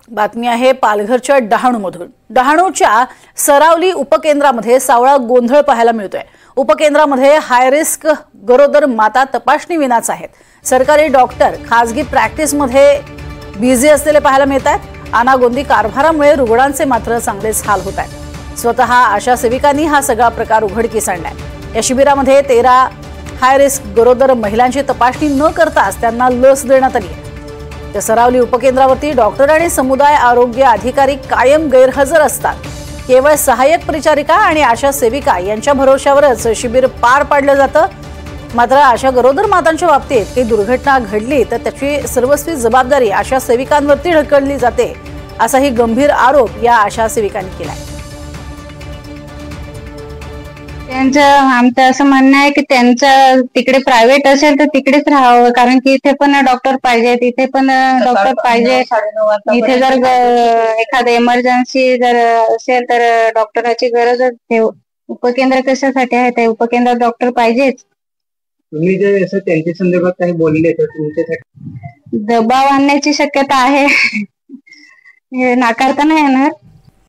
बातमी आहे पालघरच्या डहाणूमधून। डहाणूच्या सरावली उपकेंद्रामध्ये सावळा गोंधळ पाहायला मिळतोय। उपकेंद्रामध्ये हाय रिस्क गरोदर माता तपासणी विनाच आहेत। सरकारी डॉक्टर खासगी प्रॅक्टिसमध्ये बिझी असलेले पाहायला मिळत आहेत। अनागोंदी कारभारामुळे रुग्णांचे मात्र चांगलेच हाल होत आहेत। स्वतः आशा सेविकांनी हा सगळा प्रकार उघडकीस आणलाय। या शिबिरामध्ये 13 हाय रिस्क गरोदर महिलांची तपासणी न करताच त्यांना लस देण्यात आली आहे। त्या सरावली उपकेंद्रावरती डॉक्टर आणि समुदाय आरोग्य अधिकारी कायम गैरहजर असतात। केवळ सहाय्यक परिचारिका आणि आशा सेविका यांच्या भरोश्यावरच शिबिर पार पाडलं जातं। मात्र अशा गरोदर मातांच्या बाबतीत काही दुर्घटना घडली तर त्याची सर्वस्वी जबाबदारी आशा सेविकांवरती ढकलली जाते, असाही गंभीर आरोप या आशा सेविकांनी केलाय। आमचं असं म्हणणं आहे की त्यांचं तिकडे प्रायव्हेट असेल तर तिकडेच राहावं, कारण की इथे पण डॉक्टर पाहिजे, तिथे पण डॉक्टर पाहिजे। इथे जर एखादं इमर्जन्सी जर असेल तर डॉक्टराची गरज आहे। उपकेंद्र कशासाठी आहे? ते उपकेंद्रात डॉक्टर पाहिजेच। तुम्ही जे असं त्यांच्या संदर्भात काही बोलले तर तुमच्यासाठी दबाव आणण्याची शक्यता आहे, हे नाकारता नाही येणार।